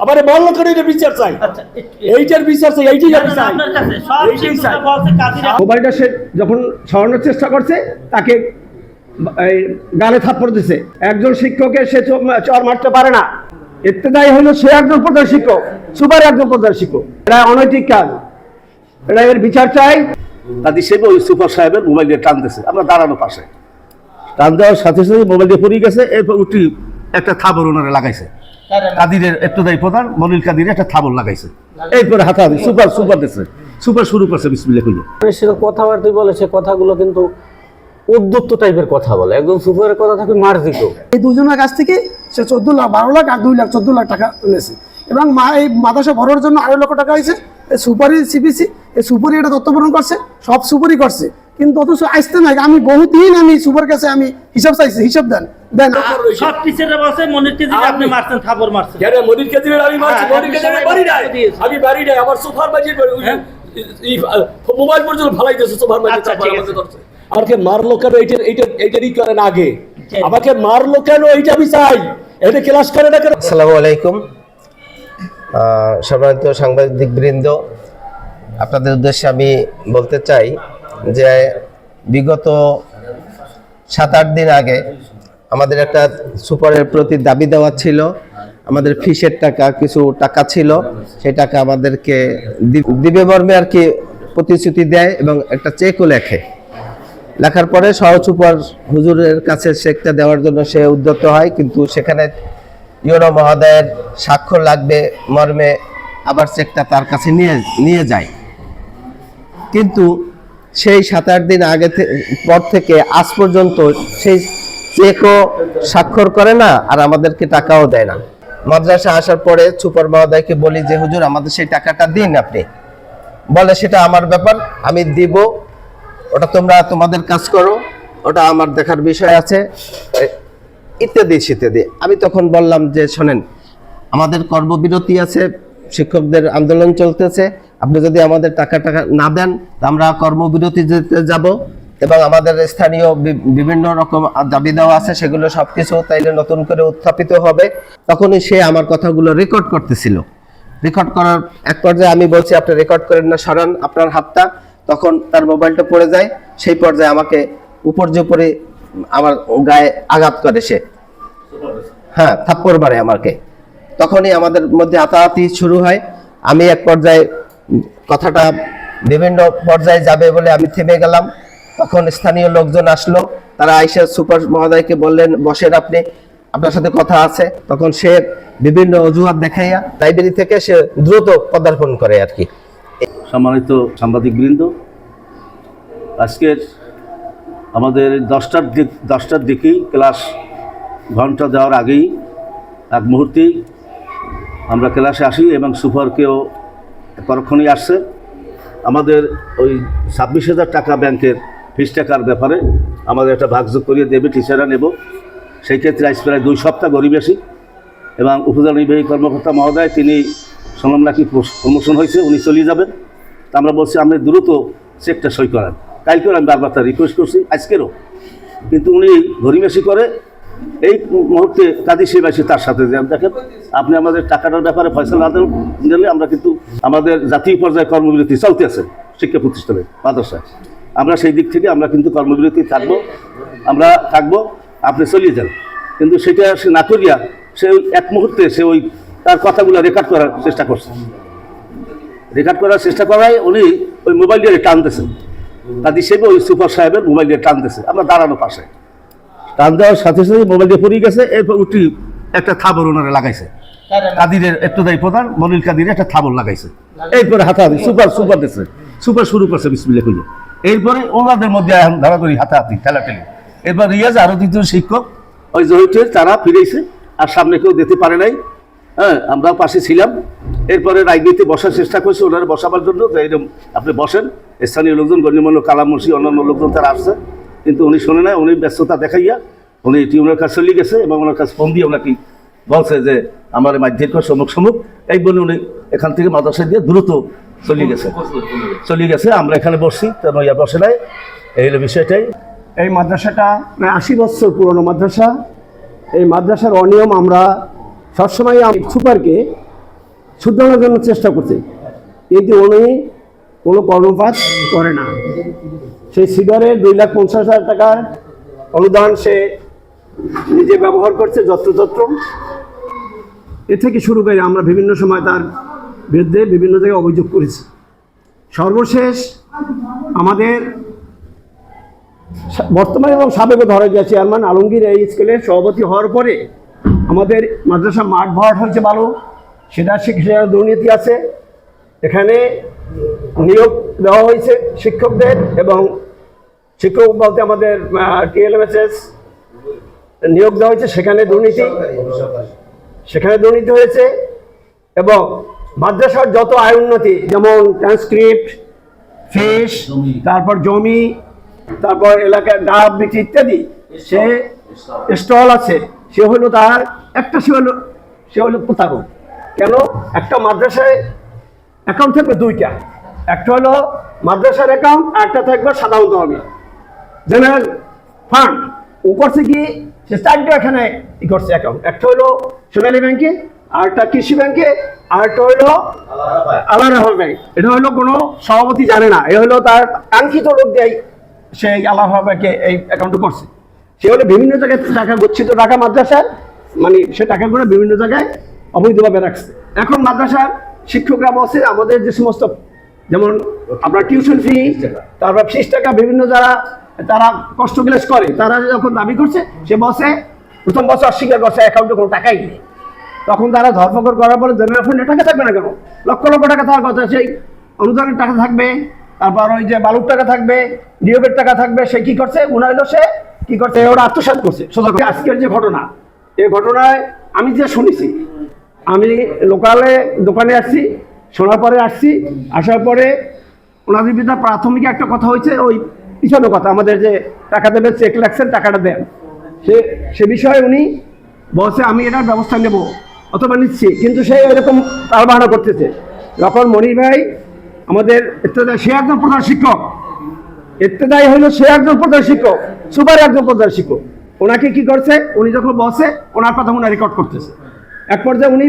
আবার বল করে এটা বিচার চাই। আচ্ছা এইটার বিচার চাই, এইটাই আমি চাই। আপনার কাছে সব এইটাই কিছু চাই। বলতে কাজী মোবাইলটা সে যখন সরানোর চেষ্টা করছে তাকে এই গালে থাপ্পড় দিছে। একজন শিক্ষকের সে চর মারতে পারে না, ইত্তেদায়ী হলো সে একজন প্রধান শিক্ষক, সুপার একজন প্রধান শিক্ষক। এটা অনৈতিক কাজ, এটা এর বিচার চাই। কাজী সাহেব ওই সুপার সাহেবের মোবাইল দিয়ে টান দিয়েছে, আমরা দাঁড়ানো পাশে টান দেওয়ার সাথে সাথে মোবাইল দিয়ে পড়ে গেছে। এরপর উঠি একটা থাবর ওনারা লাগাইছে, কাদিরের ইবতেদায়ী প্রধান মনির কাদির একটা থাবর লাগাইছে। এরপরে হাতাহাতি সুপার দিচ্ছে, সুপার শুরু করছে বিসমিল্লাহ কইয়া। সে কথাবার্তা বলে, সে কথাগুলো কিন্তু উদ্যত্ত টাইপের কথা বলে, একদম সুপারের কথা থাকে মার্জিত। এই দুজনের কাছ থেকে সে 14 লাখ 12 লাখ আর 2 লাখ 14 লাখ টাকা নিয়েছে এবং এই মাদ্রাসা ভরার জন্য 2.5 লক্ষ টাকা হয়েছে। এই সুপারি সিপিসি এই সুপারি এটা তত্ত্বাবধান করছে, সব সুপারি করছে, কিন্তু অথচ আসতে নাই। আমি বহুদিন আমি সুপার কাছে আমি হিসাব চাইছি, হিসাব দেন। সব টিচাররা বলছে মনির কাজী আপনি মারছেন, থাপর মারছেন। কেন মনির কাদিরের আমি মারছি? হ্যাঁ, মনির কাদিরের বাড়ি নাই, আমি বাড়ি নাই, আমার সুপার বাজির মোবাইল পর্যন্ত ফালাই দিয়েছে। সুপার বাজির আচ্ছা, ঠিক আছে। আমাকে মারলো কেন? এইটারই করেন আগে, আমাকে মারলো কেন এইটা আমি চাই। এটা ক্লাস করে না কেন? আসসালামু আলাইকুম। সম্মানিত সাংবাদিকবৃন্দ, আপনাদের উদ্দেশ্যে আমি বলতে চাই যে বিগত 7-8 দিন আগে আমাদের একটা সুপারের প্রতি দাবি দেওয়া ছিল। আমাদের ফিসের টাকা, কিছু টাকা ছিল, সেই টাকা আমাদেরকে দিবে মর্মে আর কি প্রতিশ্রুতি দেয় এবং একটা চেকও লেখার পরে সহ সুপার হুজুরের কাছে চেকটা দেওয়ার জন্য সে উদ্যত হয়, কিন্তু সেখানে ইউনো মহোদয়ের স্বাক্ষর লাগবে মর্মে আবার চেকটা তার কাছে নিয়ে যায়। কিন্তু সেই 7-8 দিন আগে পর থেকে আজ পর্যন্ত সেই চেকও স্বাক্ষর করে না আর আমাদেরকে টাকাও দেয় না। মাদ্রাসা আসার পরে সুপার মহোদয়কে বলি যে হুজুর আমাদের সেই টাকাটা দিন আপনি, বলে সেটা আমার ব্যাপার, আমি দিব, ওটা তোমরা তোমাদের কাজ করো, ওটা আমার দেখার বিষয় আছে, ইত্যাদি। আমি তখন বললাম যে শোনেন, আমাদের কর্মবিরতি আছে, শিক্ষকদের আন্দোলন চলতেছে, আপনি যদি আমাদের টাকা না দেন আমরা কর্মবিরতি যেতে যাব এবং আমাদের স্থানীয় বিভিন্ন রকম দাবি দেওয়া আছে, সেগুলো সবকিছু তাইলে নতুন করে উত্থাপিত হবে। তখনই সে আমার কথাগুলো রেকর্ড করতেছিল। রেকর্ড করার এক পর্যায়ে আমি বলছি আপনি রেকর্ড করেন না, সরান আপনার হাতটা। তখন তার মোবাইলটা পড়ে যায়, সেই পর্যায়ে আমাকে উপরে আমার গায়ে আঘাত করে সে, হ্যাঁ থাপ্পড় মারে আমাকে। তখনই আমাদের মধ্যে হাতাহাতি শুরু হয়। আমি এক পর্যায়ে কথাটা বিভিন্ন পর্যায়ে যাবে বলে আমি থেমে গেলাম। তখন স্থানীয় লোকজন আসলো, তারা আইসা সুপার মহোদয়কে বললেন বসেন আপনি, আপনার সাথে কথা আছে। তখন সে বিভিন্ন অজুহাত দেখাইয়া লাইব্রেরি থেকে সে দ্রুত পদার্পণ করে আর কি। সম্মানিত সাংবাদিকবৃন্দ, আজকের আমাদের 10টার দিকেই ক্লাস ঘন্টা দেওয়ার আগেই এক মুহূর্তেই আমরা ক্লাসে আসি এবং সুপারকেও পরক্ষণেই আসছে। আমাদের ওই 26,000 টাকা ব্যাংকের ফিস টাকার ব্যাপারে আমাদের একটা ভাগযোগ করিয়ে দেবে, টিচাররা নেব। সেই ক্ষেত্রে আজ প্রায় 2 সপ্তাহ গরিবেশি এবং উপজেলা নির্বাহী কর্মকর্তা মহোদয় তিনি শুনলাম নাকি প্রমোশন হয়েছে, উনি চলে যাবেন। তা আমরা বলছি আপনি দ্রুত চেকটা সই করেন। কালকেও আমি বারবার তার রিকোয়েস্ট করছি, আজকেরও, কিন্তু উনি গরিবেশি করে এই মুহূর্তে কাজী সাহেব আসে তার সাথে যে দেখেন আপনি আমাদের টাকাটার ব্যাপারে ফয়সালা দিলে আমরা কিন্তু আমাদের জাতীয় পর্যায়ে কর্মবিরতি চলতে আছে শিক্ষা প্রতিষ্ঠানে মাদ্রাসায়, আমরা সেই দিক থেকে আমরা কিন্তু কর্মবিরতি আমরা থাকবো, আপনি চলিয়ে যান। কিন্তু সেটা সে না করিয়া সে এক মুহূর্তে সে ওই তার কথাগুলো রেকর্ড করার চেষ্টা করছে। রেকর্ড করার চেষ্টা করায় উনি ওই মোবাইল দিয়ে টানতেছেন, কাজী সাহেব ওই সুপার সাহেবের মোবাইল দিয়ে টানতেছে, আমরা দাঁড়ানো পাশে টান দেওয়ার সাথে সাথে মোবাইল দিয়ে পড়ে গেছে। এরপর উঠি একটা থাবর ওনারা লাগাইছে, কাদিরের ইবতেদায়ী প্রধান মনির কাদির একটা থাবর লাগাইছে। এরপরে হাতাহাতি সুপার দিচ্ছে, সুপার শুরু করছে বিসমিল্লাহ কইয়া। এরপরে ওনাদের মধ্যে ধরাধরি হাতাহাতি ঠেলাঠেলি। এরপর রিয়াজ আরো 2জন শিক্ষক ওই জহিটের তারা ফিরেছে, আর সামনে কেউ যেতে পারে নাই। হ্যাঁ, আমরা পাশে ছিলাম। এরপরে রাজনীতি বসার চেষ্টা করছি ওনারা বসাবার জন্য, যে এরকম আপনি বসেন, স্থানীয় লোকজন গণ্যমান্য কালাম মুন্সি অন্যান্য লোকজন তারা আসছে, কিন্তু উনি শোনে নাই। উনি ব্যস্ততা দেখাইয়া উনি টিউনের কাছে চলে গেছে এবং ওনার কাছে ফোন দিয়ে ওনাকে বলছে যে আমার মাধ্যমিক সমুখ এই বলে উনি এখান থেকে মাদ্রাসা দিয়ে দ্রুত চলে গেছে। আমরা এখানে বসছি, তেমন ইয়া বসে নাই। এই হলো বিষয়টাই। এই মাদ্রাসাটা প্রায় 80 বছর পুরনো মাদ্রাসা। এই মাদ্রাসার অনিয়ম আমরা সবসময় আমি সুপারকে শুধরানোর জন্য চেষ্টা করছি, কিন্তু উনি কোনো কর্ণপাত করে না। সেই সিডারের 2,50,000 টাকার অনুদান সে নিজে ব্যবহার করছে যত্রতত্র। এ থেকে শুরু করে আমরা বিভিন্ন সময় তার বিরুদ্ধে বিভিন্ন জায়গায় অভিযোগ করেছি। সর্বশেষ আমাদের বর্তমানে এবং সাবেক ধরে যে চেয়ারম্যান আলমগীর এই স্কুলের সভাপতি হওয়ার পরে আমাদের মাদ্রাসা মাঠ ভরাট হয়েছে ভালো, সেটা দুর্নীতি আছে। এখানে নিয়োগ দেওয়া হয়েছে শিক্ষকদের, এবং শিক্ষক বলতে আমাদের TLMSS নিয়োগ দেওয়া হয়েছে, সেখানে দুর্নীতি হয়েছে। এবং মাদ্রাসার যত আয় উন্নতি, যেমন ট্রান্সক্রিপ্ট, ফিস, তারপর জমি, তারপর এলাকার ডাব বিক্রি ইত্যাদি, সে স্টল আছে, সে হলো তার একটা সে হলো প্রতারক। কেন? একটা মাদ্রাসায় অ্যাকাউন্ট থাকবে দুইটা, একটা হলো মাদ্রাসার অ্যাকাউন্ট, আর একটা থাকবে সাধারণত হবে জেনারেল ফান্ড। ও করছে কি, সে 4টা এখানে করছে অ্যাকাউন্ট, একটা হলো সোনালী ব্যাংকে, আর একটা কৃষি ব্যাংকে, আর একটা হলো আল্লাহ ব্যাংক। এটা হলো কোনো সভাপতি জানে না, এ হলো তার কাঙ্ক্ষিত লোক দেয়, সেই আল্লাহ ব্যাংকে এই অ্যাকাউন্ট করছে। সে হলো বিভিন্ন জায়গায় টাকা গচ্ছিত টাকা মাদ্রাসার, মানে সে টাকাগুলো বিভিন্ন জায়গায় অবৈধভাবে রাখছে। এখন মাদ্রাসার শিক্ষকরা বসে আমাদের যে সমস্ত, যেমন আপনার টিউশন ফি, তারপর ফিস টাকা, বিভিন্ন তারা কষ্ট ক্লেশ করে, তারা যখন দাবি করছে, সে বসে প্রথম বছর অস্বীকার করছে অ্যাকাউন্টে কোনো টাকাই নেই। তখন তারা ধরপকড় করার পরে জেনারেল ফান্ডে টাকা থাকবে না কেন, লক্ষ লক্ষ টাকা থাকার কথা, সেই অনুদানের টাকা থাকবে, তারপর ওই যে বালুর টাকা থাকবে, নিয়োগের টাকা থাকবে। সে কি করছে, সে কি করছে, ওরা আত্মসাৎ করছে। আজকের যে ঘটনা, এই ঘটনায় আমি যে শুনেছি, আমি লোকালে দোকানে আসছি, শোনার পরে আসার পরে ওনাদের বিরুদ্ধে প্রাথমিক একটা কথা হয়েছে, ওই পিছনে কথা, আমাদের যে টাকা দেবে, চেক লাগছেন, টাকাটা দেন, সে বিষয়ে উনি বলছে আমি এটার ব্যবস্থা নেব অথবা নিচ্ছি, কিন্তু সে এরকম তাল বাহানা করতেছে। যখন মনির ভাই আমাদের সে একজন প্রধান শিক্ষক, ইত্তেদায়ী হইল সে একজন প্রধান শিক্ষক, সুপার একজন প্রধান শিক্ষক, ওনাকে কি করছে, উনি যখন বসে ওনার কথা উনি রেকর্ড করতেছে। এক পর্যায়ে উনি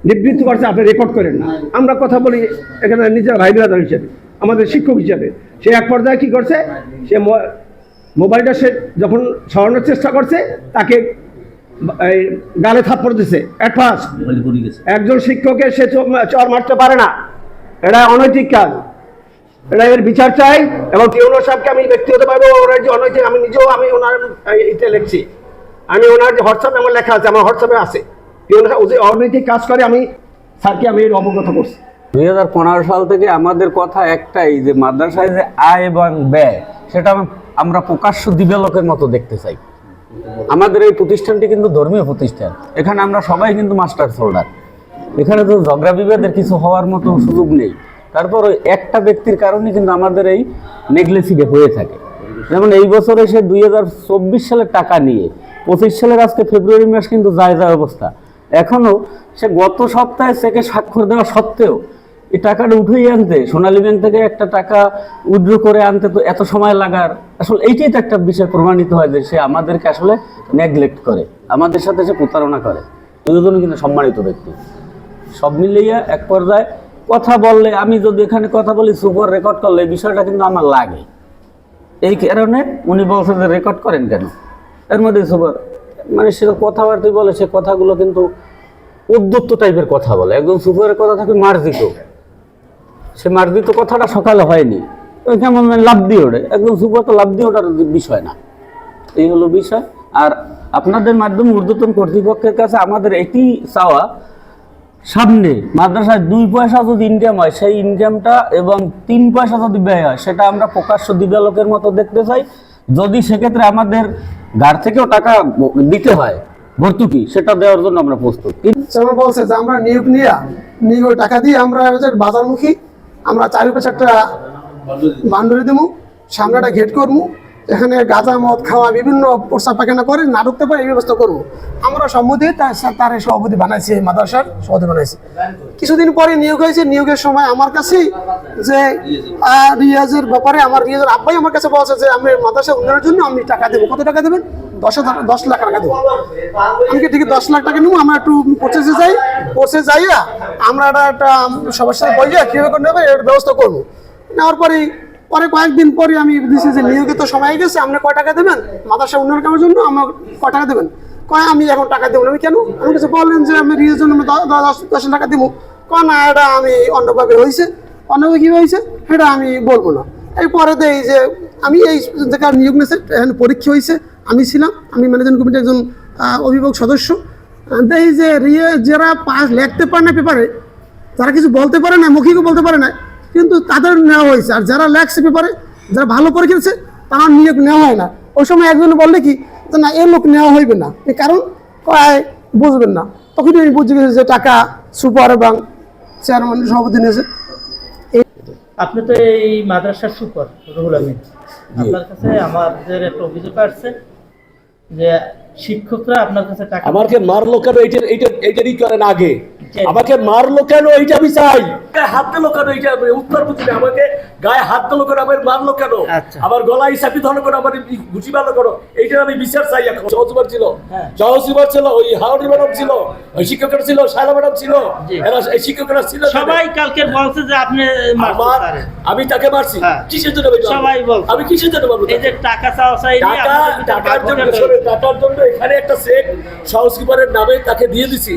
নিবৃত্ত করছে, আপনি রেকর্ড করেন না, আমরা কথা বলি এখানে নিজের ভাই ব্রাদার হিসেবে, আমাদের শিক্ষক হিসেবে। সে এক পর্যায়ে কি করছে, সে মোবাইলটা সে যখন সরানোর চেষ্টা করছে, তাকে গালে থাপ্পড় দিছে। একজন শিক্ষককে সে চর মারতে পারে না, এটা অনৈতিক কাজ, এটা এর বিচার চাই। এবং টিউনো সাহেবকে আমি ব্যক্তিগতভাবে ওনার যে অনৈতিক, আমি নিজেও আমি ওনার ইতে লিখছি, আমি ওনার যে হোয়াটসঅ্যাপে আমার লেখা আছে, আমার হোয়াটসঅ্যাপে আছে, টিউনো সাহেব যে অনৈতিক কাজ করে, আমি স্যারকে আমি অবগত করছি। 2015 সাল থেকে আমাদের কথা একটাই, যে মাদ্রাসায় যে আয় এবং ব্যয়, সেটা আমরা প্রকাশ্য দিবালোকের মতো দেখতে চাই। আমাদের এই প্রতিষ্ঠানটি কিন্তু ধর্মীয় প্রতিষ্ঠান, এখানে আমরা সবাই কিন্তু মাস্টার সোল্ডার, এখানে তো ঝগড়া বিবাদের কিছু হওয়ার মতো সুযোগ নেই। তারপর ওই একটা ব্যক্তির কারণে কিন্তু আমাদের এই নেগলেসিডে হয়ে থাকে। যেমন এই বছরে সে 2024 সালের টাকা নিয়ে 25 সালের আজকে ফেব্রুয়ারি মাস কিন্তু যায় অবস্থা, এখনও সে গত সপ্তাহে চেকে স্বাক্ষর দেওয়া সত্ত্বেও এই টাকাটা উঠেই আনতে, সোনালী ব্যাংক থেকে একটা টাকা উইথড্র করে আনতে তো এত সময় লাগার, আসলে এইটাই তো একটা বিষয় প্রমাণিত হয় যে সে আমাদেরকে আসলে নেগলেক্ট করে, আমাদের সাথে সে প্রতারণা করে। দুজনই কিন্তু সম্মানিত ব্যক্তি। সব মিলিয়ে এক পর্যায়ে কথা বললে, আমি যদি এখানে কথা বলি, সুপার রেকর্ড করলে এই বিষয়টা কিন্তু আমার লাগে। এই কারণে উনি বলছেন যে রেকর্ড করেন কেন, এর মধ্যে সুপার মানে সে কথাবার্তা বলে, সে কথাগুলো কিন্তু উদ্যুক্ত টাইপের কথা বলে। একদম সুপারের কথা থাকে মার্জিত, সে মার্জিত কথাটা সকালে হয়নি, কেমন লাভ দিয়ে ওঠে, একদম সুপার তো লাভ দিয়ে ওঠার বিষয় না। এই হলো বিষয়। আর আপনাদের মাধ্যমে ঊর্ধ্বতন কর্তৃপক্ষের কাছে আমাদের এটি চাওয়া, সামনে মাদ্রাসায় 2 পয়সা যদি ইনকাম হয়, সেই ইনকামটা এবং 3 পয়সা যদি ব্যয় হয়, সেটা আমরা প্রকাশ্য দিবালোকের মতো দেখতে চাই। যদি সেক্ষেত্রে আমাদের গাড় থেকেও টাকা দিতে হয় ভর্তুকি, সেটা দেওয়ার জন্য আমরা প্রস্তুত। বলছে যে আমরা নিয়োগ টাকা দিয়ে আমরা বাজারমুখী, আমরা চারিপাশে একটা বাউন্ডারি দেবো, সামনে একটা গেট করবো, এখানে গাঁজা মদ খাওয়া, বিভিন্ন প্রস্তাব পায়খানা করে না ঢুকতে পারে এই ব্যবস্থা করবো। আমরা সম্মতি তার সভাপতি বানাইছি, মাদ্রাসার সভাপতি বানাইছি। কিছুদিন পরে নিয়োগ হয়েছে, নিয়োগের সময় আমার কাছে যে রিয়াজের ব্যাপারে, আমার রিয়াজের আব্বাই আমার কাছে বলছে যে আমি মাদ্রাসা উন্নয়নের জন্য আমি টাকা দেবো। কত টাকা দেবেন? 10 লাখ টাকা দেবো। আমি কি ঠিক 10 লাখ টাকা নেবো, আমরা একটু প্রসেসে যাই, প্রসেস যাইয়া আমরা একটা সবার সাথে বইয়া কীভাবে করে নেবে এর ব্যবস্থা করবো। নেওয়ার পরে কয়েকদিন পরে আমি দিচ্ছি যে নিয়োগিত সময় গেছে, আপনি কয় টাকা দেবেন মাদ্রাসা উন্নয়ন কামের জন্য, আমার কয় টাকা দেবেন? কয় আমি এখন টাকা দেবো না। আমি কেন? আমি কিছু বললেন যে আমি রিয়ের জন্য 10 টাকা দেবো। কয় না, এটা আমি অন্যভাবে হয়েছে, অন্যভাবে কীভাবে হয়েছে সেটা আমি বলবো না। এই পরে দেই যে আমি এই জায়গায় নিয়োগ নিয়েছে, এখানে পরীক্ষা হয়েছে, আমি ছিলাম, আমি ম্যানেজমেন্ট কমিটির একজন অভিভাবক সদস্য। দেই যে রিয়ে যারা পাস লিখতে পারে না পেপারে, যারা কিছু বলতে পারে না, মৌখিকও বলতে পারে না, কিন্তু তাদের নেওয়া হয়েছে। আর যারা লেখছে পেপারে, যারা ভালো পরীক্ষা তার নিয়োগ নেওয়া হয় না। ওই সময় একজন বললে কি যে না, এই লোক নেওয়া হইবে না, এই কারণ কয় বুঝবেন না। তখনই আমি বুঝে গেছি যে টাকা সুপার এবং চেয়ারম্যান সভাপতি নিয়েছে। আপনি তো এই মাদ্রাসার সুপার রুহুল আমিন, আপনার কাছে আমাদের একটা অভিযোগ আসছে যে শিক্ষকরা আপনার কাছে টাকা আমাকে মারলো কেন এইটারই করেন আগে, আমাকে মারলো কেন এইটা আমি চাই। গায়ে হাত দিলো কেন এইটা উত্তর বুঝি না। আমাকে গায়ে হাত দিলো কেন, আমার মারলো কেন, আচ্ছা। আমার গলায় চাপি ধরলো কেন, আমার ঘুষি মারলো কেন, এইটার আমি বিচার চাই। এখন সহজবার ছিল, সহজবার ছিল, ওই হাওড়ি ম্যাডাম ছিল, ওই শিক্ষকরা ছিল, শালা ম্যাডাম ছিল, এরা এই শিক্ষকরা ছিল। সবাই কালকে বলছে যে আপনি আমি তাকে মারছি, কিসের জন্য? সবাই বলছে। আমি কিসের জন্য মারবো? এই যে টাকা চাওয়া চাই নিয়ে টাকার জন্য এখানে একটা চেক সহজকিপারের নামে তাকে দিয়ে দিছি।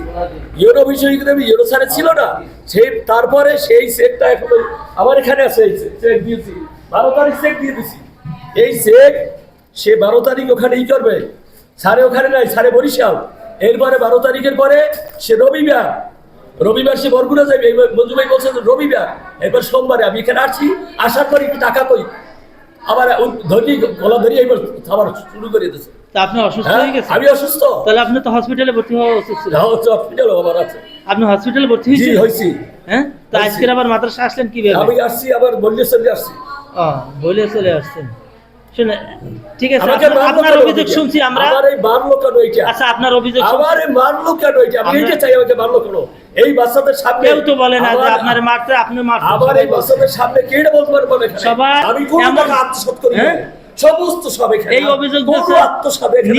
ইউরো বিষয় ইউরো স্যারে ছিল না, সেই তারপরে সেই চেকটা এখন আমার এখানে আছে, চেক দিয়েছি 12 তারিখ চেক দিয়ে দিছি। এই চেক সে 12 তারিখ ওখানে করবে, স্যারে ওখানে নাই, স্যারে বরিশাল। এরপরে 12 তারিখের পরে সে রবিবার সে বরগুনা যাবে। মঞ্জু ভাই বলছে রবিবার, এবার সোমবারে আমি এখানে আসছি, আসার পরে একটু টাকা কই আবার ধরি গলা ধরি এবার আবার শুরু করে দিয়েছে। তা আপনি অসুস্থ হয়ে গেছেন? আমি অসুস্থ। তাহলে আপনি তো হসপিটালে ভর্তি হওয়া উচিত ছিল। হসপিটালে আমার আছে। আপনি হসপিটালে ভর্তি জি হয়েছি। হ্যাঁ, তো আজকে আবার মাদ্রাসা আসলেন কিভাবে? আমি আসছি আবার বললে চলে আসছি। বলে চলে আসছেন। শুনে ঠিক আছে, আমাকে আপনার অভিযোগ শুনছি আমরা। আমার এই মারলো কেন এইটা? আচ্ছা, আপনার অভিযোগ আমার এই মারলো কেন এইটা? আমি এইটা চাই, আমাকে মারলো কেন? এই বাচ্চাদের সামনে কেউ তো বলে না যে আপনার মারতে, আপনি মারতে। আবার এই বাচ্চাদের সামনে কে এটা বলতে পারবো না এখানে? সবাই আমি কোন টাকা আত্মসাৎ করি না, সমস্ত সব এখানে এই অভিযোগ কোনো আত্মসাৎ এখানে